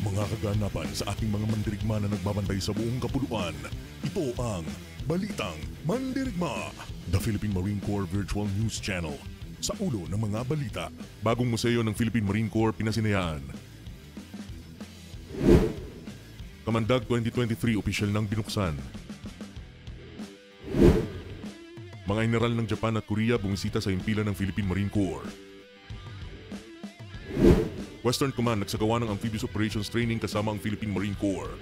Mga kaganapan sa ating mga mandirigma na nagbabantay sa buong kapuluan. Ito ang Balitang Mandirigma, the Philippine Marine Corps Virtual News Channel. Sa ulo ng mga balita, bagong museo ng Philippine Marine Corps pinasinayaan. Kamandag 2023 opisyal nang binuksan. Mga general ng Japan at Korea bumisita sa himpilan ng Philippine Marine Corps. Western Command nagsagawa ng amphibious operations training kasama ang Philippine Marine Corps.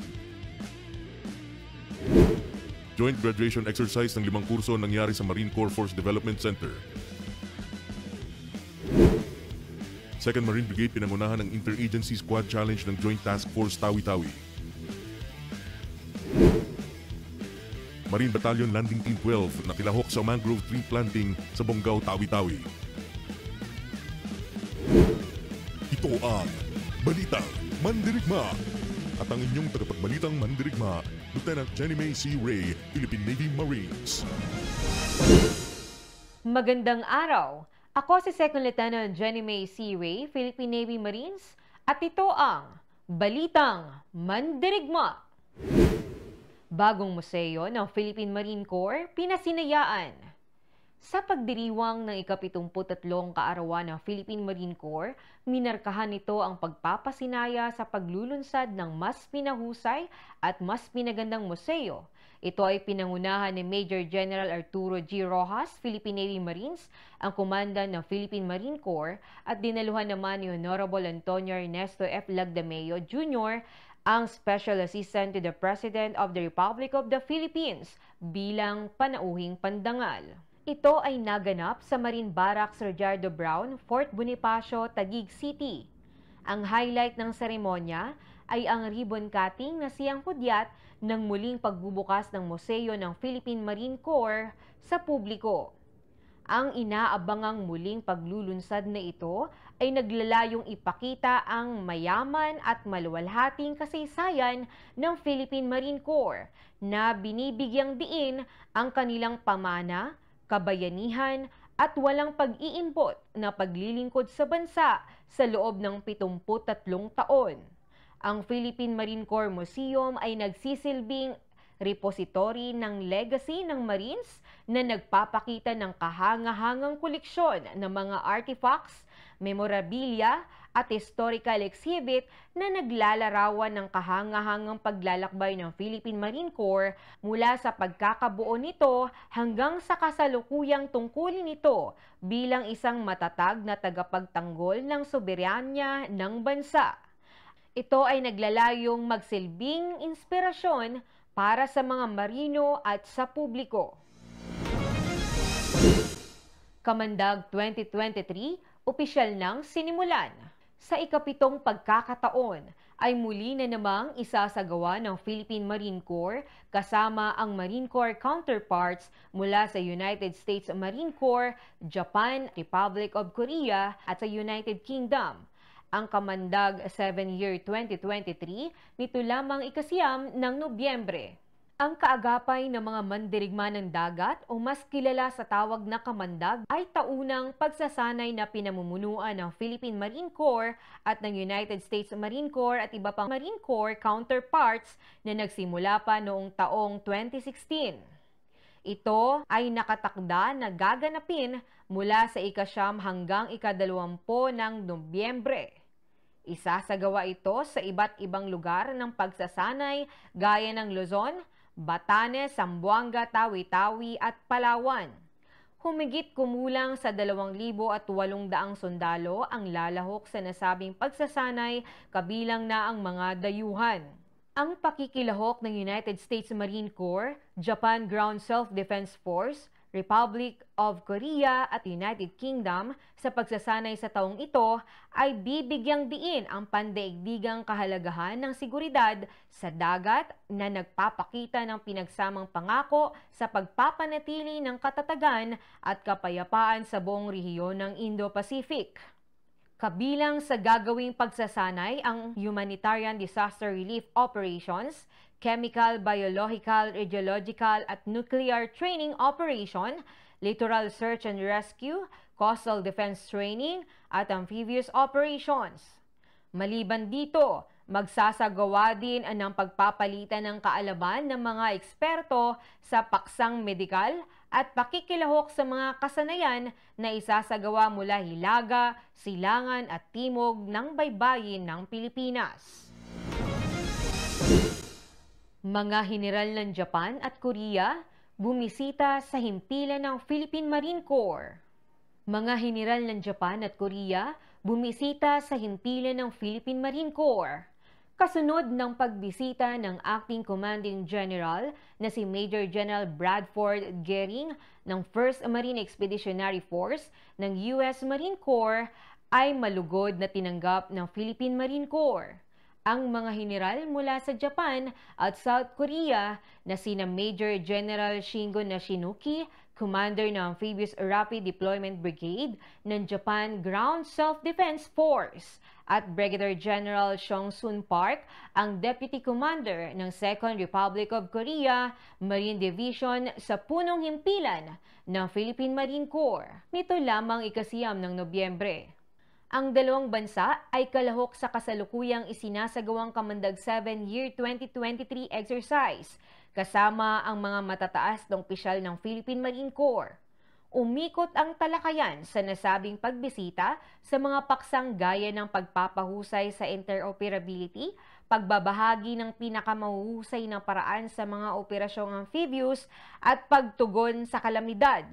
Joint graduation exercise ng 5 kurso nangyari sa Marine Corps Force Development Center. 2nd Marine Brigade pinangunahan ng Interagency Squad Challenge ng Joint Task Force Tawi-Tawi. Marine Battalion Landing Team 12 nakilahok sa mangrove tree planting sa Bonggao, Tawi-Tawi. Ito ang Balitang Mandirigma at ang inyong tagapagbalitang Mandirigma, Lieutenant Jenny May C. Ray, Philippine Navy Marines. Magandang araw! Ako si Second Lieutenant Jenny May C. Ray, Philippine Navy Marines, at ito ang Balitang Mandirigma. Bagong museo ng Philippine Marine Corps pinasinayaan. Sa pagdiriwang ng ika-73 kaarawan ng Philippine Marine Corps, minarkahan nito ang pagpapasinaya sa paglulunsad ng mas pinahusay at mas pinagandang museo. Ito ay pinangunahan ni Major General Arturo G. Rojas, Philippine Navy Marines, ang komandan ng Philippine Marine Corps, at dinaluhan naman ni Honorable Antonio Ernesto F. Lagdameo Jr., ang Special Assistant to the President of the Republic of the Philippines bilang panauhing pandangal. Ito ay naganap sa Marine Barracks Rojardo Brown, Fort Bonifacio, Taguig City. Ang highlight ng seremonya ay ang ribbon cutting na siyang hudyat ng muling pagbubukas ng Museo ng Philippine Marine Corps sa publiko. Ang inaabangang muling paglulunsad na ito ay naglalayong ipakita ang mayaman at maluwalhating kasaysayan ng Philippine Marine Corps na binibigyang diin ang kanilang pamana, kabayanihan at walang pag-iimpot na paglilingkod sa bansa sa loob ng 73 taon. Ang Philippine Marine Corps Museum ay nagsisilbing repository ng legacy ng Marines na nagpapakita ng kahangahangang koleksyon ng mga artifacts, memorabilia at historical exhibit na naglalarawan ng kahangahangang paglalakbay ng Philippine Marine Corps mula sa pagkakabuo nito hanggang sa kasalukuyang tungkulin nito bilang isang matatag na tagapagtanggol ng soberanya ng bansa. Ito ay naglalayong magsilbing inspirasyon para sa mga marino at sa publiko. Kamandag 2023, opisyal nang sinimulan. Sa ika-7 pagkakataon ay muli na namang isasagawa ng Philippine Marine Corps kasama ang Marine Corps counterparts mula sa United States Marine Corps, Japan, Republic of Korea at sa United Kingdom. Ang kamandag 7-year 2023 nito lamang ika-9 ng Nobyembre. Ang kaagapay ng mga mandirigma ng dagat o mas kilala sa tawag na kamandag ay taunang pagsasanay na pinamumunuan ng Philippine Marine Corps at ng United States Marine Corps at iba pang Marine Corps counterparts na nagsimula pa noong taong 2016. Ito ay nakatakda na gaganapin mula sa ika-9 hanggang ika-20 ng Nobyembre. Isasagawa ito sa iba't ibang lugar ng pagsasanay gaya ng Luzon, Batanes, Zamboanga, Tawi-Tawi at Palawan. Humigit kumulang sa 2,800 sundalo ang lalahok sa nasabing pagsasanay kabilang na ang mga dayuhan. Ang pakikilahok ng United States Marine Corps, Japan Ground Self-Defense Force, Republic of Korea at United Kingdom sa pagsasanay sa taong ito ay bibigyang diin ang pandaigdigang kahalagahan ng seguridad sa dagat na nagpapakita ng pinagsamang pangako sa pagpapanatili ng katatagan at kapayapaan sa buong rehiyon ng Indo-Pacific. Kabilang sa gagawing pagsasanay ang Humanitarian Disaster Relief Operations, Chemical, Biological, Radiological at Nuclear Training Operation, Littoral Search and Rescue, Coastal Defense Training at Amphibious Operations. Maliban dito, magsasagawa din ng pagpapalitan ng kaalaman ng mga eksperto sa paksang medikal at pakikilahok sa mga kasanayan na isasagawa mula Hilaga, Silangan at Timog ng baybayin ng Pilipinas. Mga general ng Japan at Korea bumisita sa himpilan ng Philippine Marine Corps. Mga general ng Japan at Korea bumisita sa himpilan ng Philippine Marine Corps. Kasunod ng pagbisita ng Acting Commanding General na si Major General Bradford Gehring ng 1st Marine Expeditionary Force ng U.S. Marine Corps ay malugod na tinanggap ng Philippine Marine Corps. Ang mga general mula sa Japan at South Korea na sina Major General Shingo Nashinuki, Commander ng Amphibious Rapid Deployment Brigade ng Japan Ground Self-Defense Force at Brigadier General Chong Soon Park, ang Deputy Commander ng Second Republic of Korea Marine Division sa punong himpilan ng Philippine Marine Corps. Nito lamang ikasiyam ng Nobyembre. Ang dalawang bansa ay kalahok sa kasalukuyang isinasagawang Kamandag 7 Year 2023 exercise kasama ang mga matataas na opisyal ng Philippine Marine Corps. Umikot ang talakayan sa nasabing pagbisita sa mga paksang gaya ng pagpapahusay sa interoperability, pagbabahagi ng pinakamahuhusay na paraan sa mga operasyong amphibious at pagtugon sa kalamidad,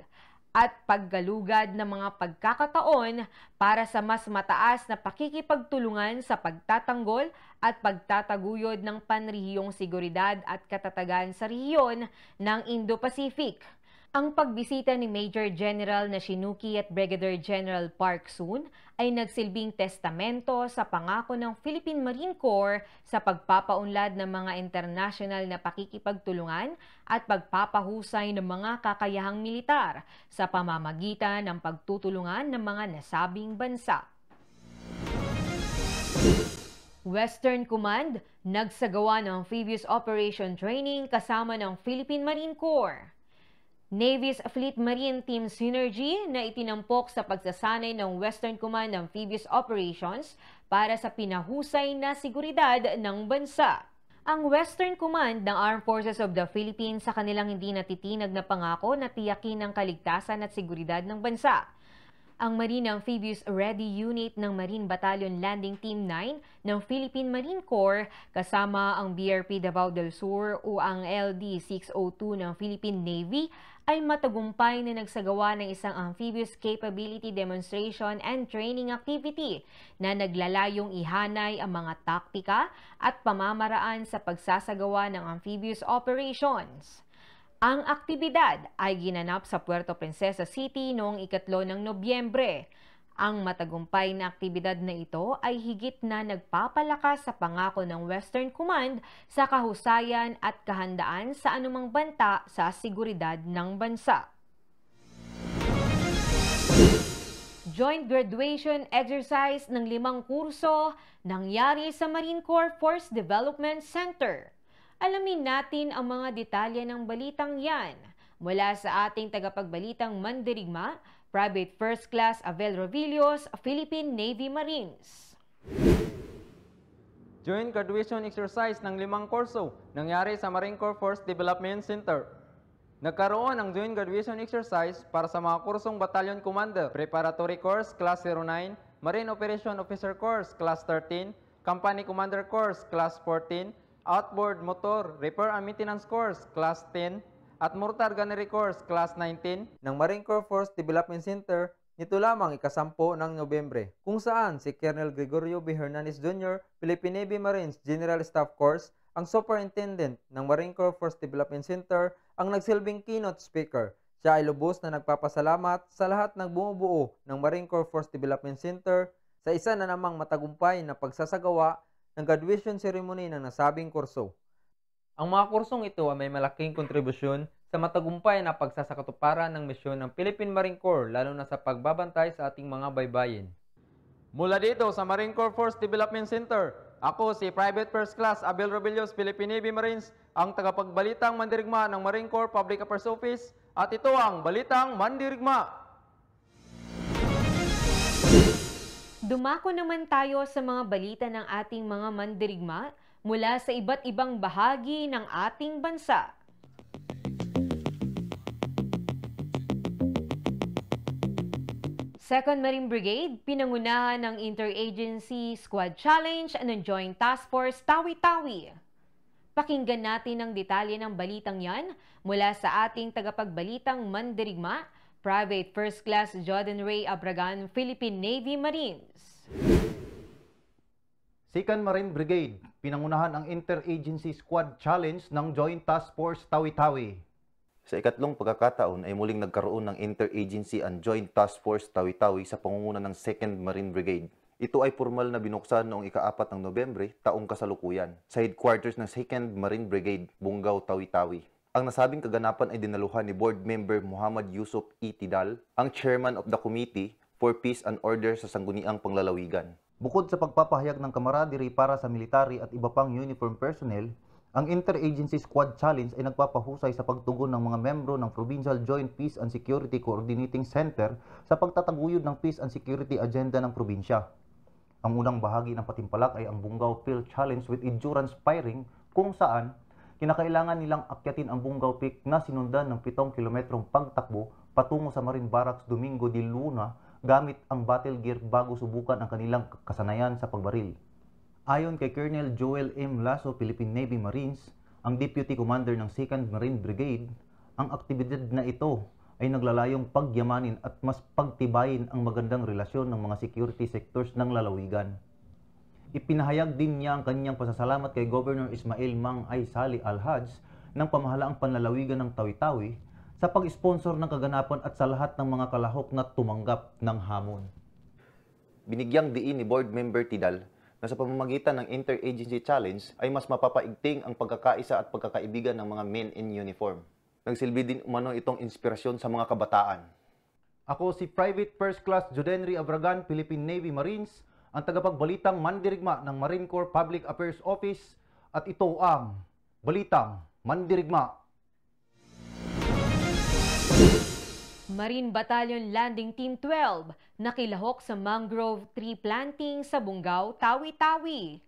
at paggalugad ng mga pagkakataon para sa mas mataas na pakikipagtulungan sa pagtatanggol at pagtataguyod ng panrehiyong seguridad at katatagan sa rehiyon ng Indo-Pacific. Ang pagbisita ni Major General Nashinuki at Brigadier General Park Soon ay nagsilbing testamento sa pangako ng Philippine Marine Corps sa pagpapaunlad ng mga international na pakikipagtulungan at pagpapahusay ng mga kakayahang militar sa pamamagitan ng pagtutulungan ng mga nasabing bansa. Western Command nagsagawa ng amphibious operation training kasama ng Philippine Marine Corps. Navy's Fleet Marine Team Synergy na itinampok sa pagsasanay ng Western Command Amphibious Operations para sa pinahusay na seguridad ng bansa. Ang Western Command ng Armed Forces of the Philippines sa kanilang hindi natitinag na pangako na tiyakin ang kaligtasan at seguridad ng bansa. Ang Marine Amphibious Ready Unit ng Marine Battalion Landing Team 9 ng Philippine Marine Corps kasama ang BRP Davao del Sur o ang LD-602 ng Philippine Navy ay matagumpay na nagsagawa ng isang amphibious capability demonstration and training activity na naglalayong ihanay ang mga taktika at pamamaraan sa pagsasagawa ng amphibious operations. Ang aktibidad ay ginanap sa Puerto Princesa City noong 3 ng Nobyembre. Ang matagumpay na aktibidad na ito ay higit na nagpapalakas sa pangako ng Western Command sa kahusayan at kahandaan sa anumang banta sa seguridad ng bansa. Joint graduation exercise ng 5 kurso nangyari sa Marine Corps Force Development Center. Alamin natin ang mga detalye ng balitang yan mula sa ating tagapagbalitang mandirigma, Private First Class Abel Rovillos, Philippine Navy Marines. Joint graduation exercise ng 5 kurso nangyari sa Marine Corps Force Development Center. Nagkaroon ng joint graduation exercise para sa mga kursong Battalion Commander, Preparatory Course Class 09, Marine Operation Officer Course Class 13, Company Commander Course Class 14, Outboard Motor Repair and Maintenance Course Class 10 at Mortar Gunnery Course Class 19 ng Marine Corps Force Development Center nito lamang ika-10 ng Nobyembre, kung saan si Colonel Gregorio B. Hernandez Jr., Philippine Navy Marines General Staff Corps, ang Superintendent ng Marine Corps Force Development Center, ang nagsilbing keynote speaker. Siya ay lubos na nagpapasalamat sa lahat ng bumubuo ng Marine Corps Force Development Center sa isa na namang matagumpay na pagsasagawa ng graduation ceremony ng nasabing kurso. Ang mga kursong ito ay may malaking kontribusyon sa matagumpay na pagsasakatuparan ng misyon ng Philippine Marine Corps lalo na sa pagbabantay sa ating mga baybayin. Mula dito sa Marine Corps Force Development Center, ako si Private First Class Abel Rovillos, Philippine Navy Marines, ang tagapagbalitang mandirigma ng Marine Corps Public Affairs Office, at ito ang Balitang Mandirigma. Dumako naman tayo sa mga balita ng ating mga mandirigma mula sa iba't ibang bahagi ng ating bansa. Second Marine Brigade, pinangunahan ng Interagency Squad Challenge ng Joint Task Force Tawi-Tawi. Pakinggan natin ang detalye ng balitang yan mula sa ating tagapagbalitang mandirigma, Private First Class Jordan Ray Abragan, Philippine Navy Marines. Second Marine Brigade, pinangunahan ang Interagency Squad Challenge ng Joint Task Force Tawi-Tawi. Sa ikatlong pagkakataon ay muling nagkaroon ng Interagency and Joint Task Force Tawi-Tawi sa pangunguna ng 2nd Marine Brigade. Ito ay formal na binuksan noong ika-4 ng Nobyembre, taong kasalukuyan, sa headquarters ng 2nd Marine Brigade, Bungaw, Tawi-Tawi. Ang nasabing kaganapan ay dinaluhan ni Board Member Muhammad Yusuf E. Tidal, ang Chairman of the Committee for Peace and Order sa Sangguniang Panglalawigan. Bukod sa pagpapahayag ng camaraderie para sa military at iba pang uniform personnel, ang Interagency Squad Challenge ay nagpapahusay sa pagtugon ng mga membro ng Provincial Joint Peace and Security Coordinating Center sa pagtataguyod ng peace and security agenda ng probinsya. Ang unang bahagi ng patimpalak ay ang Bungaw Field Challenge with Endurance Firing, kung saan kinakailangan nilang akyatin ang Bungaw Peak na sinundan ng 7 kilometrong pagtakbo patungo sa Marine Barracks Domingo de Luna gamit ang battle gear bago subukan ang kanilang kasanayan sa pagbaril. Ayon kay Colonel Joel M. Lasso, Philippine Navy Marines, ang Deputy Commander ng 2nd Marine Brigade, ang aktibidad na ito ay naglalayong pagyamanin at mas pagtibayin ang magandang relasyon ng mga security sectors ng lalawigan. Ipinahayag din niya ang kanyang pasasalamat kay Governor Ismail Mang Ay Sali Al-Hajj ng pamahalaang panlalawigan ng Tawi-Tawi sa pag-sponsor ng kaganapan at sa lahat ng mga kalahok na tumanggap ng hamon. Binigyang diin ni Board Member Tidal na sa pamamagitan ng Interagency Challenge ay mas mapapaigting ang pagkakaisa at pagkakaibigan ng mga men in uniform. Nagsilbi din umano itong inspirasyon sa mga kabataan. Ako si Private First Class Jordan Ray Abragan, Philippine Navy Marines, ang tagapagbalitang mandirigma ng Marine Corps Public Affairs Office, at ito ang Balitang Mandirigma. Marine Battalion Landing Team 12 nakilahok sa mangrove tree planting sa Bungaw, Tawi-Tawi.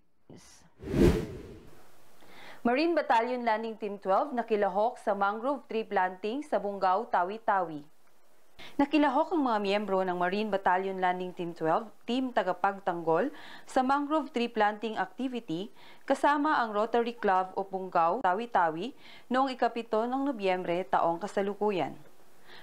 Marine Battalion Landing Team 12 nakilahok sa mangrove tree planting sa Bungaw, Tawi-Tawi. Nakilahok ang mga miyembro ng Marine Battalion Landing Team 12, Team Tagapagtanggol, sa mangrove tree planting activity kasama ang Rotary Club o Bungaw, Tawi-Tawi noong ika-7 ng Nobyembre taong kasalukuyan.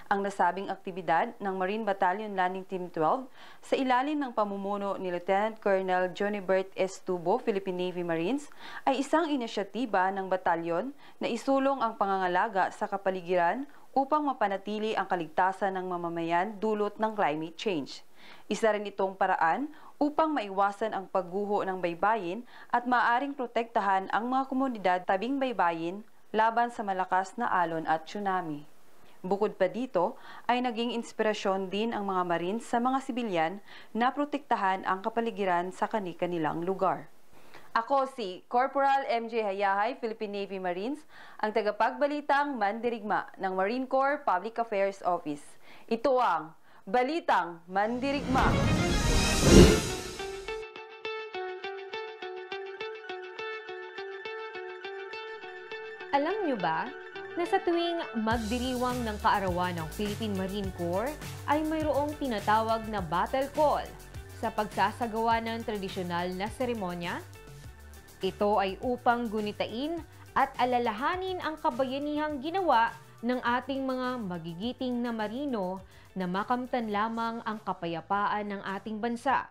Ang nasabing aktibidad ng Marine Battalion Landing Team 12 sa ilalim ng pamumuno ni Lieutenant Colonel Jonibert S. Tubo, Philippine Navy Marines, ay isang inisyatiba ng batalyon na isulong ang pangangalaga sa kapaligiran upang mapanatili ang kaligtasan ng mamamayan dulot ng climate change. Isa rin itong paraan upang maiwasan ang pagguho ng baybayin at maaring protektahan ang mga komunidad tabing baybayin laban sa malakas na alon at tsunami. Bukod pa dito, ay naging inspirasyon din ang mga Marines sa mga sibilyan na protektahan ang kapaligiran sa kani-kanilang lugar. Ako si Corporal MJ Hayahay, Philippine Navy Marines, ang tagapagbalitang mandirigma ng Marine Corps Public Affairs Office. Ito ang Balitang Mandirigma. Alam nyo ba na sa tuwing magdiriwang ng kaarawan ng Philippine Marine Corps ay mayroong tinatawag na battle call sa pagsasagawa ng tradisyonal na seremonya? Ito ay upang gunitain at alalahanin ang kabayanihang ginawa ng ating mga magigiting na marino na makamtan lamang ang kapayapaan ng ating bansa.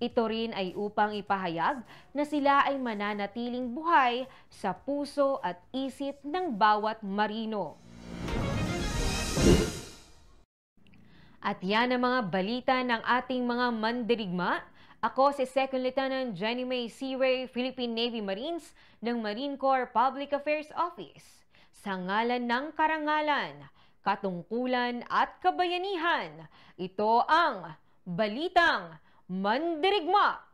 Ito rin ay upang ipahayag na sila ay mananatiling buhay sa puso at isip ng bawat marino. At yan ang mga balita ng ating mga mandirigma. Ako si Second Lieutenant Jenny May C. Ray, Philippine Navy Marines ng Marine Corps Public Affairs Office. Sa ngalan ng karangalan, katungkulan at kabayanihan, ito ang Balitang Mandirigma.